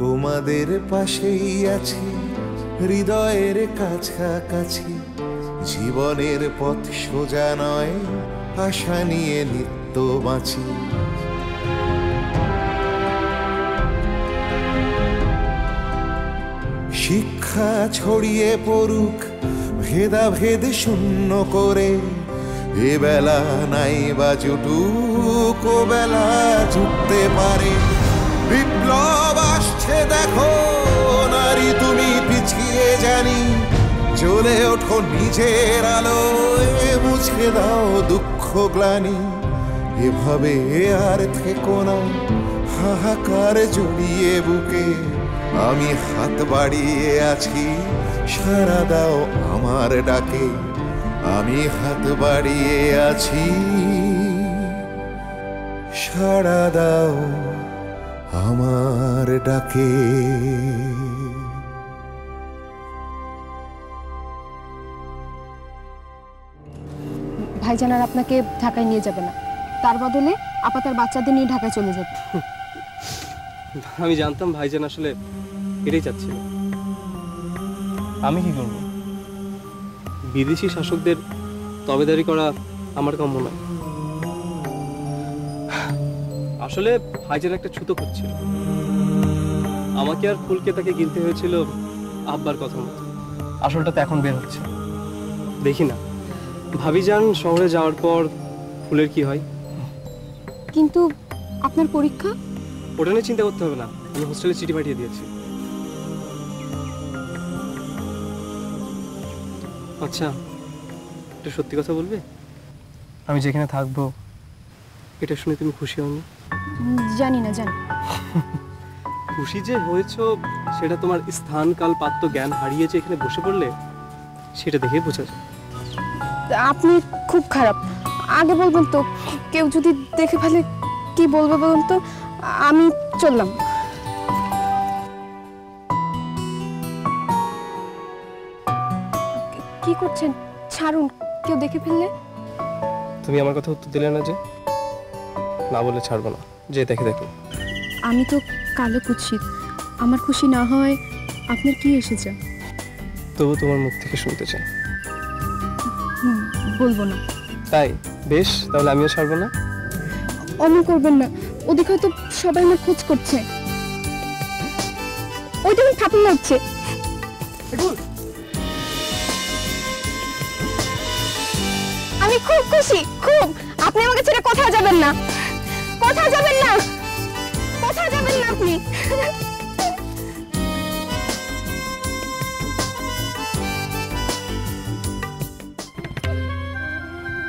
তোমাদের পাশেই আছি হৃদয়ের কাছাকাছি, জীবনের পথ সোজা নয়, আশা নিয়ে নিত্য বাঁচি। শিক্ষা ছড়িয়ে পড়ুক ভেদাভেদ শূন্য করে, এ বেলা নাই বা জুটুক ও বেলা জুটতে পারে। বিপ্লব আসছে দেখো নারী তুমি পিছিয়ে জানি, জ্বলে ওঠো নিজের আলোয়, মুছে দাও দুঃখ গ্লানি। এভাবে আর থেকো না হাহাকার জড়িয়ে বুকে, আমি হাত বাড়িয়ে আছি সাড়া দাও আমার ডাকে। আমি হাত বাড়িয়ে আছি সাড়া দাও আমার ডাকে। ভাইজান আর আপনাকে ঢাকায় নিয়ে যাবে না, তার বদলে আপা তার বাচ্চাদের নিয়ে ঢাকায় চলে যাবে। আমি জানতাম ভাইজান আসলে এটাই চাচ্ছিল। আমি কি করব? বিদেশি শাসকদের তবেদারি করা আমার কাম্য নয়। আসলে ভাইজান একটা ছুতো করছিল, আমাকে আর ফুলকে তাকে গিলতে হয়েছিল আব্বার কথা মতো। আসলটা তো এখন বের হচ্ছে, দেখি না ভাবিজান শহরে যাওয়ার পর ফুলের কি হয়। কিন্তু আপনার পরীক্ষা? ওটা নিয়ে চিন্তা করতে হবে না, আমি হোস্টেলে চিঠি পাঠিয়ে দিয়েছি। আচ্ছা, একটা সত্যি কথা বলবে? আমি যেখানে থাকবো এটা শুনে তুমি খুশি হও? জানি না, জানি। খুশি যে হয়েছ সেটা তোমার স্থান কাল পাত্র জ্ঞান হারিয়েছে এখানে বসে পড়লে সেটা দেখে বোঝা যায়। আপনি খুব খারাপ, আগে বলবেন তো, কেউ যদি দেখে ফেলে কি বলবে বলুন তো। আমি চললাম। কি করছেন? ছাড়ুন, কেউ দেখে ফেললে। তুমি আমার কথা উত্তর দিলে না যে? না বলে ছাড়বো না, যে দেখে দেখো। আমি তো কালো কুৎসিত, আমার খুশি না হয় আপনার কি এসেছে? তবু তোমার মুখ থেকে শুনতে চাই। বলবো না। তাই বেশ, তাহলে আমিও ছাড়বো না। অমন করবেন না, ওদিকে হয়তো সবাই আমার খোঁজ করছে। ওইটা আমি ফাঁপি লাগছে। আমি খুব খুশি, খুব। আপনি আমাকে ছেড়ে কোথাও যাবেন না, কোথাও যাবেন না, কোথাও যাবেন না আপনি।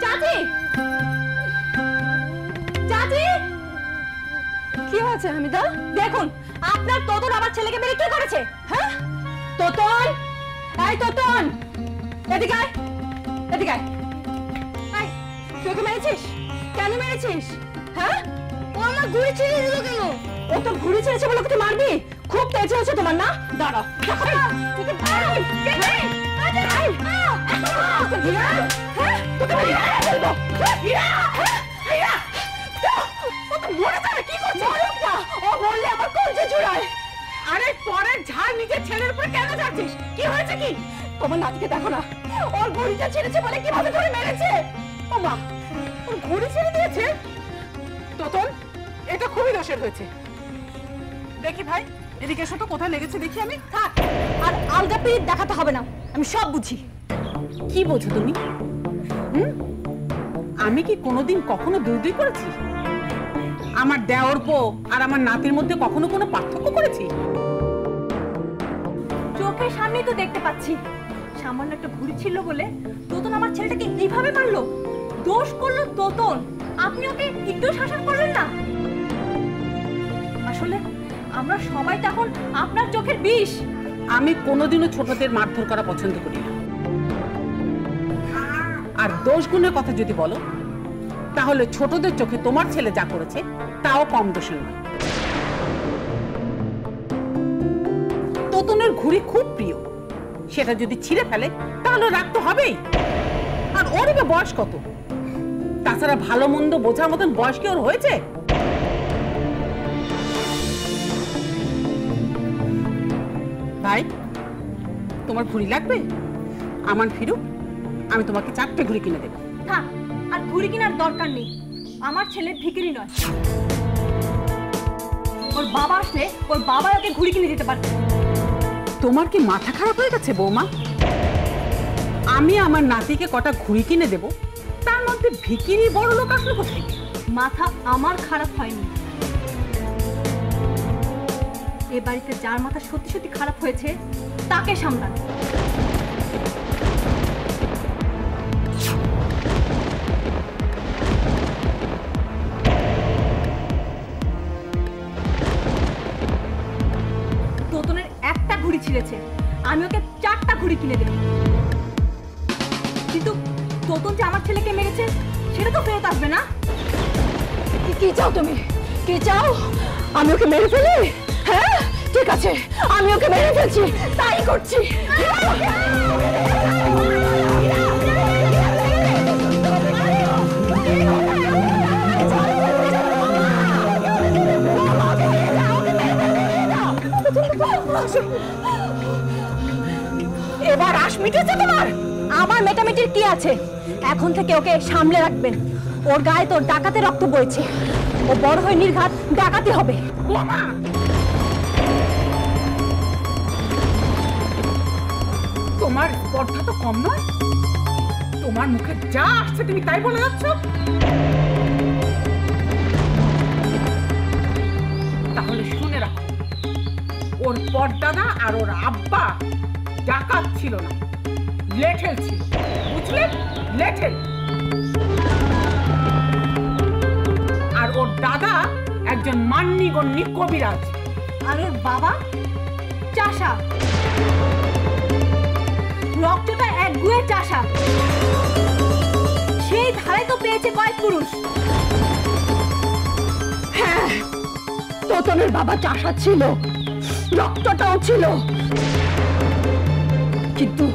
চাচি, চাচি, কি হয়েছে হামিদা? দেখুন আপনার তোতন আমার ছেলেকে মেরে কি করেছে। হ্যাঁ তোতন, এই তোতন, এদিকে আয়, এদিকে আয়। তোকে মেরেছিস? কেন মেরেছিস? হ্যাঁ, ও আমার ঘুড়ি ছিঁড়ে দিল কেন? ও তো ঘুড়ি ছিঁড়েছে বলে ওকে মারবি? খুব তেজ হয়েছে তোমার না? দাঁড়াও, আরে পরের ঝাড় নিজের ছেলের উপর কেন যাচ্ছিস? কি হয়েছে কি? তোমার নাতিকে দেখো না, ওর ঘুড়িটা ছিঁড়েছে বলে কিভাবে ধরে মেরেছে। ও মা, ওর ঘুড়ি ছেড়ে দিয়েছে। তোতন, এটা খুবই দোষের হয়েছে। দেখি ভাই, এদিকে এসো তো, কোথায় লেগেছে দেখি আমি। থাক, আর আলগা পিঠ দেখাতে হবে না, আমি সব বুঝি। কি বোঝো তুমি? আমি কি কোনোদিন কখনো দুই করেছি? আমার দেওর বউ আর আমার নাতির মধ্যে কখনো কোনো পার্থক্য করেছি? চোখের সামনেই তো দেখতে পাচ্ছি, সামান্য একটা ঘুড়ি ছিল বলে তোতন আমার ছেলেটাকে এইভাবে মারলো। দোষ করলো তোতন, আপনি ওকে একটু শাসন করলেন না। আসলে আমরা সবাই তখন আপনার চোখের বিষ। আমি কোনোদিনও ছোটদের মারধর করা পছন্দ করি না। আর দোষ গুণের কথা যদি বলো, তাহলে ছোটদের চোখে তোমার ছেলে যা করেছে তাও কম দোষের নয়। তোতনের ঘুড়ি খুব প্রিয়, সেটা যদি ছিঁড়ে ফেলে তাহলে রাগ তো হবেই। আর ওর বয়স কত? তাছাড়া ভালো মন্দ বোঝার মতন বয়স কি ওর হয়েছে? ভাই, তোমার ঘুড়ি লাগবে? আমার ফিরুক, আমি তোমাকে 4টে ঘুড়ি কিনে দেবো। থাক, আর ঘুড়ি কেনার দরকার নেই। আমার ছেলে ভিখারি নয়। ওর বাবা আসলে ওর বাবা ওকে ঘুড়ি কিনে দিতে পারবে। তোমার কি মাথা খারাপ হয়ে গেছে বৌমা? আমি আমার নাতিকে কটা ঘুড়ি কিনে দেব, তার মধ্যে ভিখিরি বড় লোক আসলো কোথায়? মাথা আমার খারাপ হয়নি। এ বাড়িতে যার মাথা সত্যি সত্যি খারাপ হয়েছে তাকে সামলান। তোতনের একটা ঘুড়ি ছিঁড়েছে, আমি ওকে 4টা ঘুড়ি কিনে দেব। কিন্তু তোতন যে আমার ছেলেকে মেরেছে সেটা তো ফেরত আসবে না। কি চাও তুমি? কি চাও? আমি ওকে মেরে ফেলি? হ্যাঁ, ঠিক আছে, আমি ওকে মেরে ফেলছি, তাই করছি। এবার আশ মিটেছে তোমার? আমার মেটামেটির কি আছে? এখন থেকে ওকে সামলে রাখবেন। ওর গায়ে তোর ডাকাতে রক্ত বইছে। ও বড় হয়ে নির্ঘাত ডাকাতি হবে। তোমার স্পর্ধা তো কম নয়। তোমার মুখে যা আসছে তুমি তাই বলে যাচ্ছ। তাহলে শুনে রাখো, ওর পরদাদা আর ওর আব্বা ডাকাত ছিল না, লেঠেল ছিল, বুঝলে? লেঠেল। আর ওর দাদা একজন মান্যিগণ্যি কবিরাজ। আর ওর বাবা চাষা, রক্তটা এক গুয়ে চাষা। সেই ধারায় তো পেয়েছে কয়েক পুরুষ। হ্যাঁ, তোতনের বাবা চাষা ছিল, রক্তটাও ছিল, কিন্তু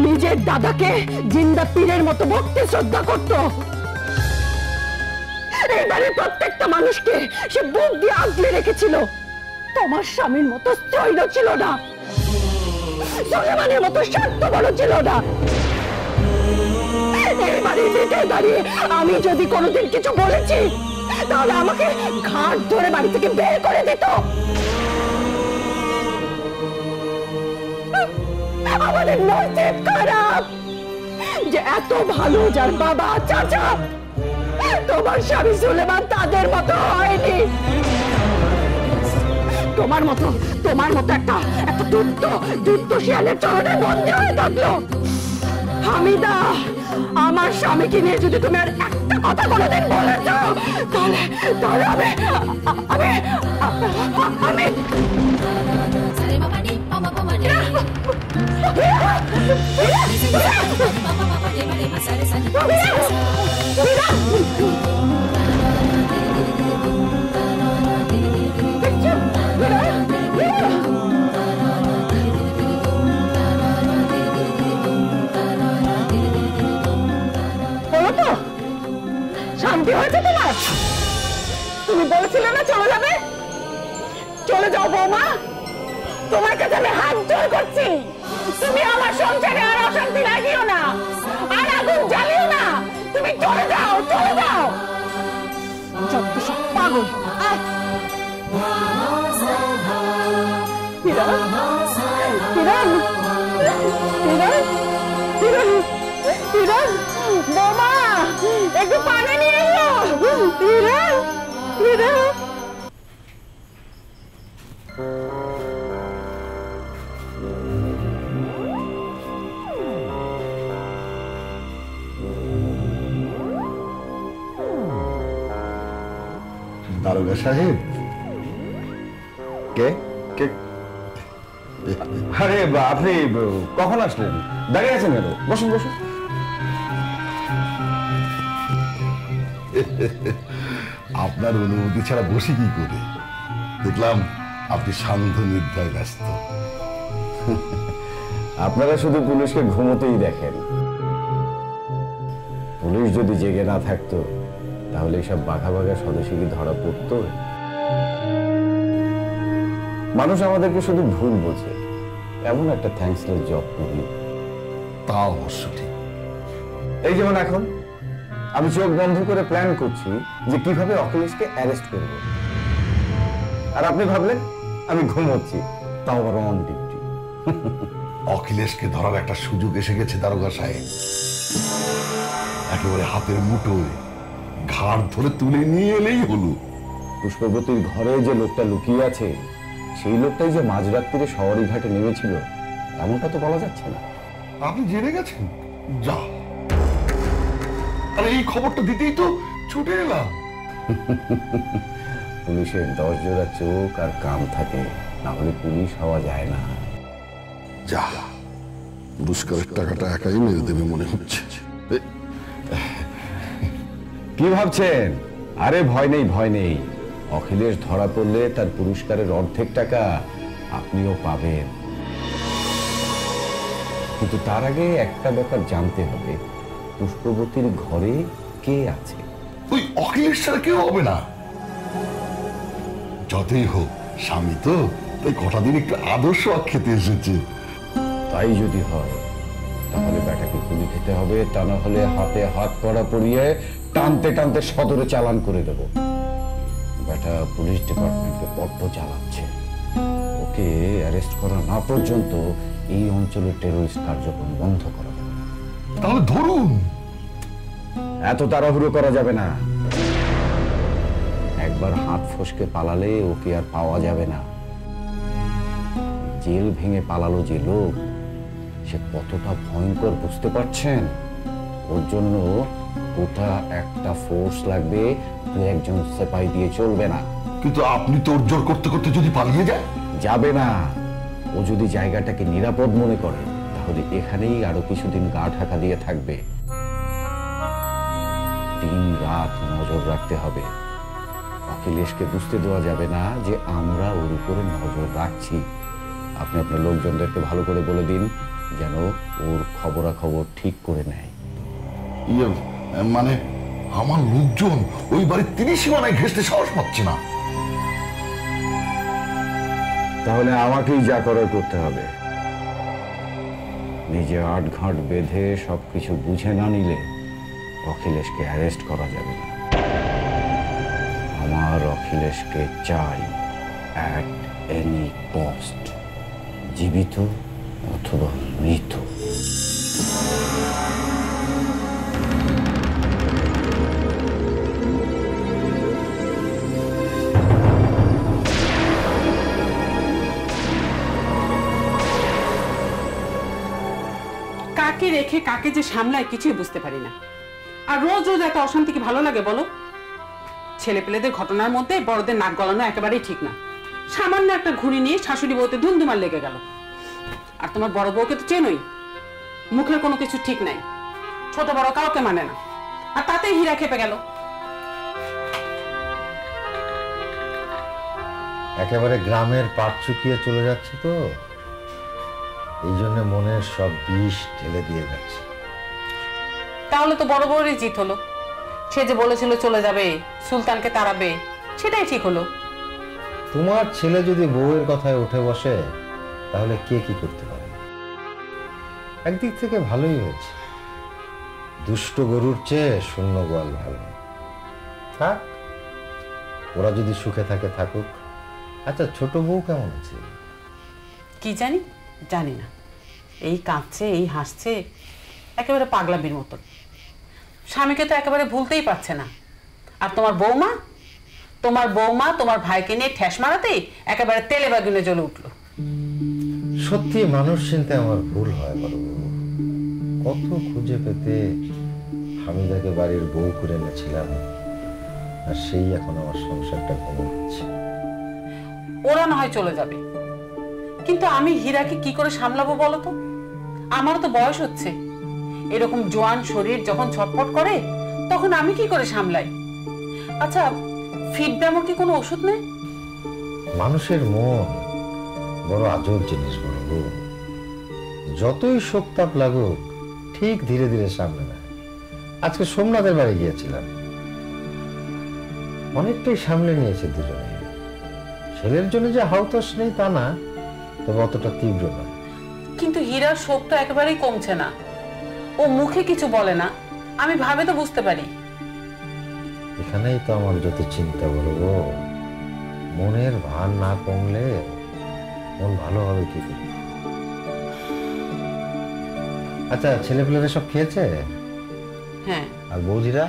নিজের দাদাকে জিন্দা পীরের মতো ভক্তি শ্রদ্ধা করত। এইবারে প্রত্যেকটা মানুষকে সে বুক দিয়ে আগলে রেখেছিল। তোমার স্বামীর মতো স্থৈর্য ছিল না, সুলেমানের মতো স্বার্থপর ছিল না। এইবারে বেটে দাঁড়িয়ে আমি যদি কোনোদিন কিছু বলেছি তাহলে আমাকে ঘাট ধরে বাড়ি থেকে বের করে দিত। আমাদের নসিব খারাপ যে এত ভালো যার বাবা চাচা, তোমার স্বামী সুলেমান তাদের মতো হয়নি। তোমার মতো একটা দুষ্ট শিয়ালের চরণে বন্দী হয়ে থাকলো। হামিদা, আমার স্বামীকে নিয়ে যদি তুমি আর একটা কথা কোনোদিন বলেছ তাহলে আমি শান্তি হয়েছে তোমার? তুমি বলেছিলে না চলে যাবে? চলে যাও বৌমা, তোমার কাছে আমি হাত জোড় করছি। তুমি আমার সংসারে আর অশান্তি লাগিও না, আর আগুন জ্বালিও না। তুমি চলে যাও, চলে যাও। যত সব পাগল। বৌমা, একটু পানি নিয়ে এলো। দারোগা সাহেব, কে কে? আরে আপনি কখন আসলেন? দাঁড়িয়ে আছেন কেন? বসুন বসুন। আপনার অনুমতি ছাড়া বসি কি করে? দেখলাম আপনি শান্ত নির্ভয় ব্যস্ত। আপনারা শুধু পুলিশকে ঘুমোতেই দেখেন। পুলিশ যদি জেগে না থাকতো তাহলে এইসব বাঘা বাঘা সদস্য কি ধরা পড়তো? মানুষ আমাদেরকে শুধু ভুল বোঝে, এমন একটা থ্যাঙ্কসলেস জব করি। তা অবশ্য ঠিক। এই যেমন এখন আমি চোখ বন্ধ করে প্ল্যান করছি যে কিভাবে অখিলেশকে অ্যারেস্ট করব, আর আপনি ভাবলেন আমি ঘুমোচ্ছি, তাও আবার অন ডিউটি। অখিলেশকে ধরার একটা সুযোগ এসে গেছে দারোগা সাহেব। একেবারে হাতের মুঠোয় ঘাড় ধরে তুলে নিয়ে এলেই হলো। পুষ্পবতীর ঘরে যে লোকটা লুকিয়ে আছে সেই লোকটাই যে মাঝরাত্রিরে শহরী ঘাটে নেমেছিল এমনটা তো বলা যাচ্ছে না। আপনি জেনে গেছেন? যা, আরে এই খবরটা দিতেই তো ছুটে এলাম। পুলিশের 10 জোড়া চোখ আর কান থাকে, না হলে পুলিশ হওয়া যায় না। যা, পুরস্কারের টাকাটা একাই মেরে দেবে মনে হচ্ছে। কি ভাবছেন? আরে ভয় নেই, ভয় নেই। অখিলেশ ধরা পড়লে তার পুরস্কারের অর্ধেক টাকা আপনিও পাবেন। কিন্তু তার আগে একটা ব্যাপার জানতে হবে, পুষ্পবতীর ঘরে কে আছে? ওই অখিলেশ ছাড়া কেউ হবে না। যতই হোক স্বামী তো, তাই কটা দিন একটু আদর্শ খেতে এসেছে। তাই যদি হয় তাহলে বেটাকে গুলি খেতে হবে, তা না হলে হাতে হাত কড়া পরিয়ে টানতে টানতে সদরে চালান করে দেব। বেটা পুলিশ ডিপার্টমেন্টকে বড্ড চালাচ্ছে। ওকে অ্যারেস্ট করা না পর্যন্ত এই অঞ্চলের টেরোরিস্ট কার্যক্রম বন্ধ করা যাবে না। তাহলে ধরুন। এত তাড়াহুড়ো করা যাবে না। একবার হাত ফসকে পালালে ওকে আর পাওয়া যাবে না। জেল ভেঙে পালালো যে লোক, সে কতটা ভয়ঙ্কর বুঝতে পারছেন? ওর জন্য গোটা একটা ফোর্স লাগবে, তুই একজন সেপাই দিয়ে চলবে না। কিন্তু আপনি তোর জোর করতে করতে যদি পালিয়ে যায়? যাবে না। ও যদি জায়গাটাকে নিরাপদ মনে করে তাহলে এখানেই আরো কিছুদিন গা ঢাকা দিয়ে থাকবে। দিন রাত নজর রাখতে হবে। অখিলেশকে বুঝতে দেওয়া যাবে না যে আমরা ওর উপরে নজর রাখছি। আপনি আপনার লোকজনদেরকে ভালো করে বলে দিন যেন ওর খবরাখবর ঠিক করে নেয়। ইয়ে, মানে আমার লোকজন ওই বাড়ির 30 সীমানায় ঘেঁষতে সাহস পাচ্ছে না। তাহলে আমাকেই যা করার করতে হবে। নিজে আট ঘাট বেঁধে সবকিছু বুঝে না নিলে অখিলেশকে অ্যারেস্ট করা যাবে না। আমার অখিলেশকে চাই অ্যাট এনি কস্ট, জীবিত অথবা মৃত। কাকে রেখে কাকে যে সামলায় কিছুই বুঝতে পারি না। আর রোজ রোজ এত অশান্তি কি ভালো লাগে বলো? ছেলে পেলেদের ঘটনার মধ্যে বড়দের নাক গলানো একেবারেই ঠিক না। সামান্য একটা ঘুড়ি নিয়ে শাশুড়ি বউতে ধুমধুমার লেগে গেল। আর তোমার বড় বউকে তো চেনই, মুখের কোনো কিছু ঠিক নাই, ছোট বড় কাউকে মানে না। আর তাতেই হীরা খেপে গেল। একেবারে গ্রামের পাট চুকিয়ে চলে যাচ্ছে তো, এই জন্য মনের সব বিষ ঢেলে দিয়ে যাচ্ছে। তাহলে তো বড় বউরই জিত হলো। সে যে বলেছিল চলে যাবে, সুলতানকে তাড়াবে, সেটাই ঠিক হলো। তোমার ছেলে যদি বউয়ের কথায় উঠে বসে তাহলে কে কি করতে পারে? একদিক থেকে ভালোই হয়েছে। দুষ্ট গরুর চেয়ে শূন্য গোয়াল ভালো। থাক, ওরা যদি সুখে থাকে থাকুক। আচ্ছা, ছোট বউ কেমন আছে? কি জানি, জানি না। এই কাঁদছে, এই হাসছে, একেবারে পাগলামির মতন। স্বামীকে তো একেবারে ভুলতেই পারছে না। আর তোমার বৌমা তোমার ভাইকে নিয়ে ঠেস মারাতেই একেবারে তেলে বাগুনে জ্বলে উঠলো। সত্যি মানুষ চিনতে আমার ভুল হয় বড় বউ। কত খুঁজে পেতে হামিদাকে বাড়ির বউ করে এনেছিলাম, আর সেই এখন আমার সংসারটা ভেঙে দিচ্ছে। ওরা না হয় চলে যাবে, কিন্তু আমি হীরাকে কি করে সামলাবো বলো তো? আমারও তো বয়স হচ্ছে। এরকম জোয়ান শরীর যখন ছটফট করে তখন আমি কি করে সামলাই? আচ্ছা, ফিট ব্যামোর কি কোনো ওষুধ নেই? মানুষের মন বড় আজব জিনিস বড় বউ। যতই শোক তাপ লাগুক ঠিক ধীরে ধীরে সামনে নেয়। আজকে সোমনাথের বাড়ি গিয়েছিলাম, অনেকটাই সামলে নিয়েছে দুজনে। ছেলের জন্য যে হাউতাস নেই তা না, তবে অতটা তীব্র নয়। কিন্তু হীরার শোক তো একেবারেই কমছে না। ও মুখে কিছু বলে না, আমি ভাবে তো বুঝতে পারি। এখানেই তো আমার যত চিন্তা বলবো, মনের ভার না কমলে মন ভালো হবে কি করে? আচ্ছা, ছেলেপেলেরা সব খেয়েছে? হ্যাঁ। আর বৌদিরা?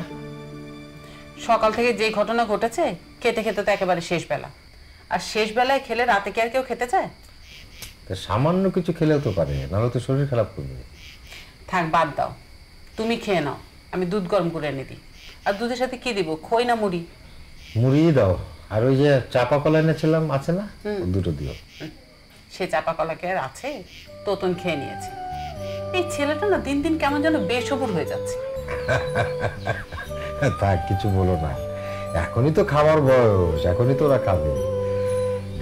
সকাল থেকে যে ঘটনা ঘটেছে, খেতে খেতে তো একেবারে শেষ বেলা। আর শেষ বেলায় খেলে রাতে কি আর কেউ খেতে চায়? তা সামান্য কিছু খেলেও তো পারে, নাহলে তো শরীর খারাপ করবে। থাক, বাদ দাও, তুমি খেয়ে নাও, আমি দুধ গরম করে এনে দিই। আর দুধের সাথে কি দিব, খই না মুড়ি? মুড়ি দাও, আর ওই যে চাপা কলা এনেছিলাম আছে না, দুটো দিও। সে চাপা কলা কি আর আছে? তোতন খেয়ে নিয়েছে। এই ছেলেটা না দিন দিন কেমন যেন বেসবুর হয়ে যাচ্ছে। থাক, কিছু বলো না, এখনই তো খাওয়ার বয়স, এখনই তো ওরা খাবে,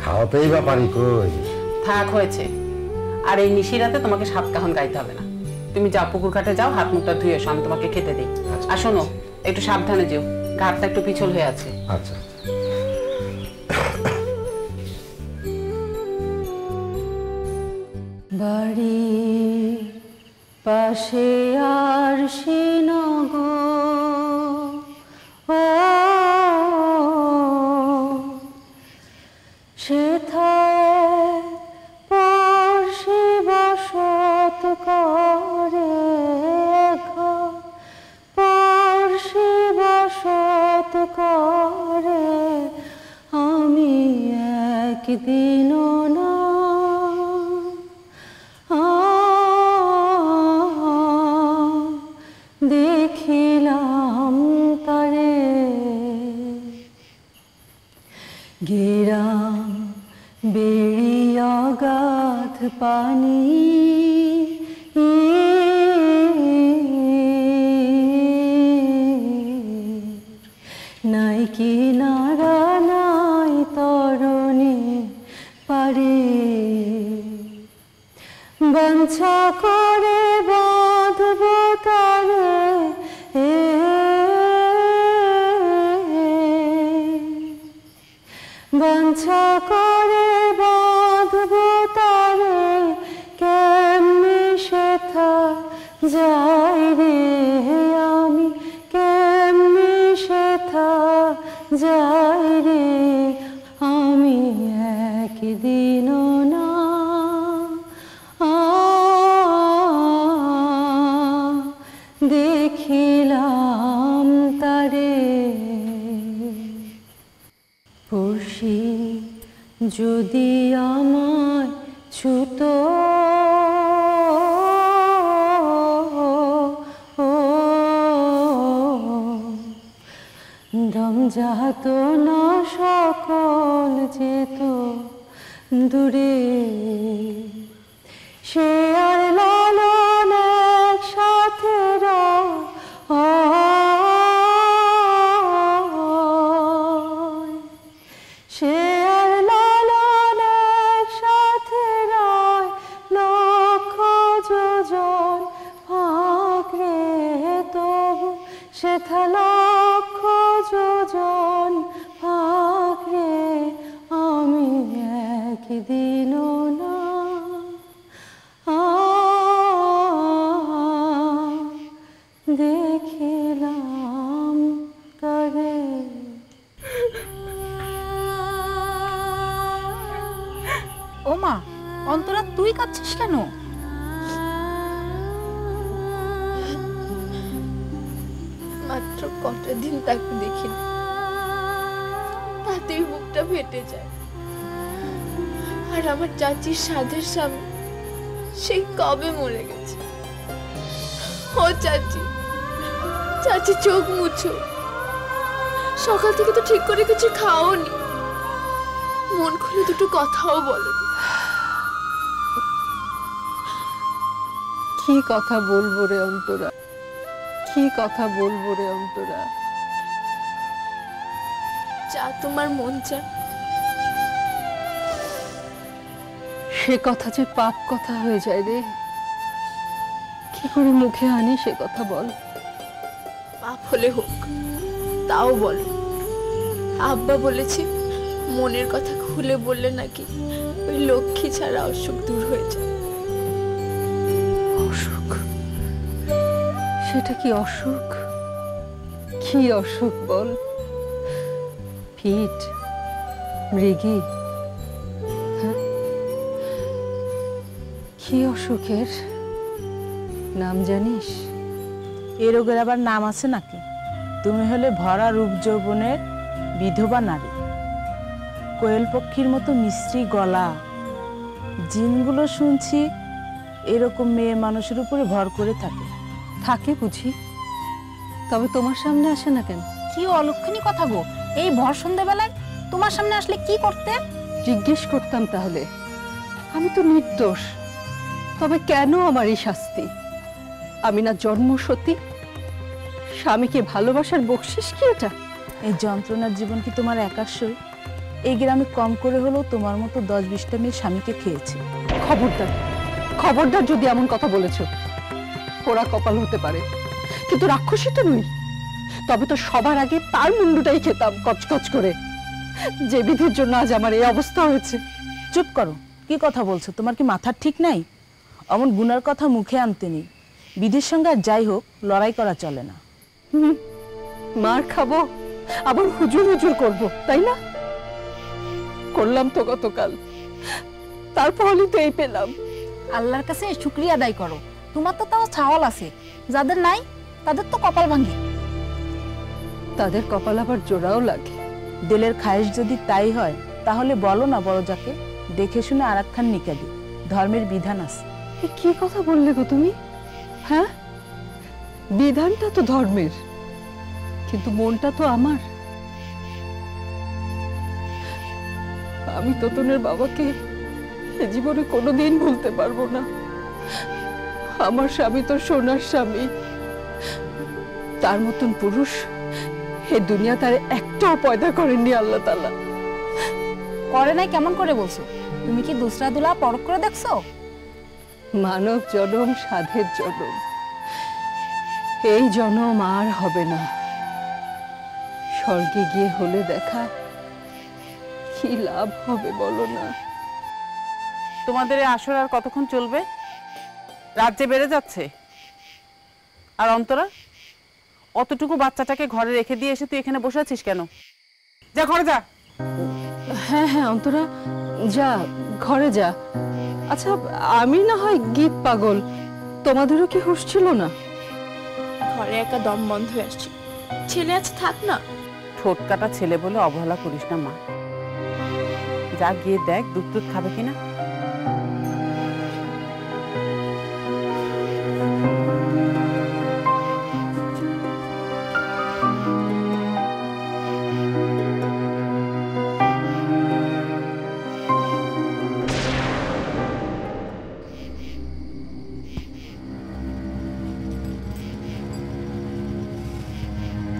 খাওয়াতেই বা পারি কই। থাক, হয়েছে। আর এই নিশিরাতে তোমাকে সাত কাহন গাইতে হবে না। তুমি যাও, পুকুর ঘাটে যাও, হাত মুখটা ধুয়ে এসো, আমি তোমাকে খেতে দিই। আর শোনো, একটু সাবধানে যেও, ঘাটটা একটু পিছল হয়ে আছে। আচ্ছা। বাড়ির পাশে আর শ্রীনগর, ও সেথায় পড়শি বসত করে, পড়শি বসত করে, আমি একদিনও না দেখিলাম তারে। গেরাম বেড়িয়া গাথ পানি, নাই কিনারা নাই তরণী পারে, বাঞ্ছা করে বাঁধব তারে, বাঞ্ছা করে বাঁধব তারে, কেমনি সেথা যাই রে আমি, কেমনি সেথা যাই রে আমি, একদিনও না দেখিলাম তারে। পড়শি যদি আমায় ছুত, দম যাত না সকল যেত দূরে, সে আর লালন একসাথে সে আর লালন একসাথে লক্ষ যোজন ফাঁকরে, তবু সেথা লক্ষ যোজন ফাঁকরে, আমি একদিনও না দেখিলাম তারে। ও মা, অন্তরা তুই কাঁদছিস কেন? মাত্র কটা দিন তাকে দেখি, তাতেই বুকটা ফেটে যায়। আর আমার চাচির সাধের স্বামী সেই কবে মরে গেছে। ও চাচি, চাচি চোখ মুছো, সকাল থেকে তো ঠিক করে কিছু খাওনি, মন খুলে দুটো কথাও বলো। কি কথা বলবো রে অন্তরা, কি কথা বলবো রে অন্তরা? যা তোমার মন চায়। সে কথা যে পাপ কথা হয়ে যায় রে, কি করে মুখে আনি সে কথা বল। পাপ হলে হোক, তাও বলো। আব্বা বলেছে মনের কথা খুলে বললে নাকি ওই লক্ষ্মী ছাড়া অসুখ দূর হয়ে যায়। সেটা কি অসুখ? কি অসুখ বল? পিঠ, মৃগী, হ্যাঁ? কি অসুখের নাম জানিস? এ রোগের আবার নাম আছে নাকি? তুমি হলে ভরা রূপ যৌবনের বিধবা নারী, কোয়েল পক্ষীর মতো মিষ্টি গলা। জিনগুলো শুনছি এরকম মেয়ে মানুষের উপরে ভর করে থাকে। থাকে বুঝি, তবে তোমার সামনে আসে না কেন? কি অলক্ষণী কথা গো, এই ভর সন্ধ্যাবেলায় তোমার সামনে আসলে কি করতে? জিজ্ঞেস করতাম তাহলে। আমি তো নির্দোষ, তবে কেন আমার এই শাস্তি? আমি না জন্ম সতী? স্বামীকে ভালোবাসার বকশিস কি এটা? এই যন্ত্রণার জীবন কি তোমার একাশই? এই গ্রামে কম করে হলেও তোমার মতো 10-20টা মেয়ে স্বামীকে খেয়েছে। খবরদার, খবরদার যদি এমন কথা বলেছো। পোড়া কপাল হতে পারে, কিন্তু রাক্ষসী তো নই। তবে তো সবার আগে তার মুন্ডুটাই খেতাম কচকচ করে, যে বিধির জন্য আজ আমার এই অবস্থা হয়েছে। চুপ করো, কি কথা বলছো? তোমার কি মাথার ঠিক নাই? অমন গুনার কথা মুখে আনতে নেই। বিধির সঙ্গে আর যাই হোক লড়াই করা চলে না। মার খাবো, আবার হুজুর হুজুর করবো, তাই না? করলাম তো গতকাল, তারপরই তো এই পেলাম। আল্লাহর কাছে শুকরিয়া আদায় করো, তোমার তো তাও ছাওয়াল আছে, যাদের নাই তাদের তো কপাল ভাঙে। তাদের কপাল আবার জোড়াও লাগে। দিলের খায়েশ যদি তাই হয় তাহলে বলো না বড় যাকে, দেখে শুনে আর একখান নিকা দি। ধর্মের বিধান আছে। কি কথা বললে গো তুমি? হ্যাঁ, বিধানটা তো ধর্মের, কিন্তু মনটা তো আমার। আমি তোতনের বাবাকে এ জীবনে কোনোদিন ভুলতে পারবো না। আমার স্বামী তো সোনার স্বামী, তার মতন পুরুষ এ দুনিয়া তার একটাও পয়দা করেননি আল্লাহ তাআলা। করে নাই কেমন করে বলছো? তুমি কি দুসরা দুলা পরখ করে দেখছো? মানব জনম সাধের জনম, এই জনম আর হবে না। স্বর্গে গিয়ে হলে দেখা, কি লাভ হবে বলো না? তোমাদের এই আসর আর কতক্ষণ চলবে? রাত যে বেড়ে যাচ্ছে। আর অন্তরা, অতটুকু বাচ্চাটাকে ঘরে রেখে দিয়ে এসে তুই এখানে বসে আছিস কেন? যা ঘরে যা। হ্যাঁ হ্যাঁ অন্তরা, যা ঘরে যা। আচ্ছা, আমি না হয় গীত পাগল, তোমাদেরও কি হুঁশ ছিল না? ঘরে একা দম বন্ধ হয়ে আসছে, ছেলে আছে থাক না। ঠোঁট কাটা ছেলে বলে অবহেলা করিস না মা। যা গিয়ে দেখ দুধ টুধ খাবে কিনা।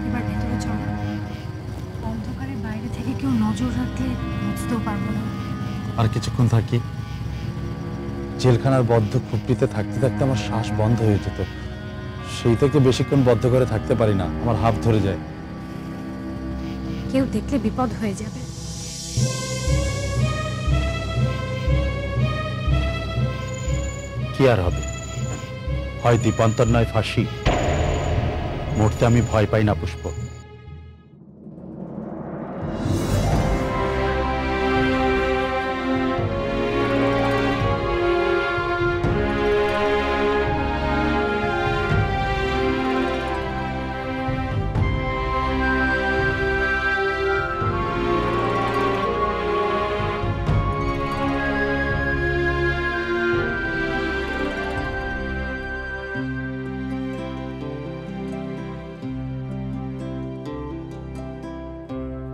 এবার ভেতরে চলো, অন্ধকারের বাইরে থেকে কেউ নজর রাখলে বুঝতেও পারবো না। আর কিছুক্ষণ থাকি। জেলখানার বদ্ধ খুপড়িতে থাকতে থাকতে আমার শ্বাস বন্ধ হয়ে যেত। সেই থেকে বেশিক্ষণ বদ্ধ করে থাকতে পারি না, আমার হাফ ধরে যায়। কেউ দেখলে বিপদ হয়ে যাবে। কি আর হবে, হয় দীপান্তর নয় ফাঁসি। মরতে আমি ভয় পাই না পুষ্প।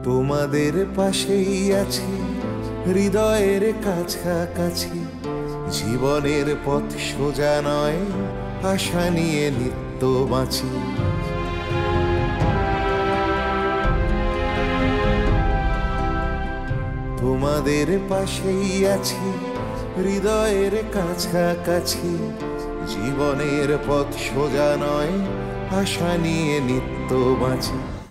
তোমাদের পাশেই আছি, হৃদয়ের কাছাকাছি। জীবনের পথ সোজা নয়, আশা নিয়ে নিত্য বাঁচি। তোমাদের পাশেই আছি, হৃদয়ের কাছাকাছি। জীবনের পথ সোজা নয়, আশা নিয়ে নিত্য বাঁচি।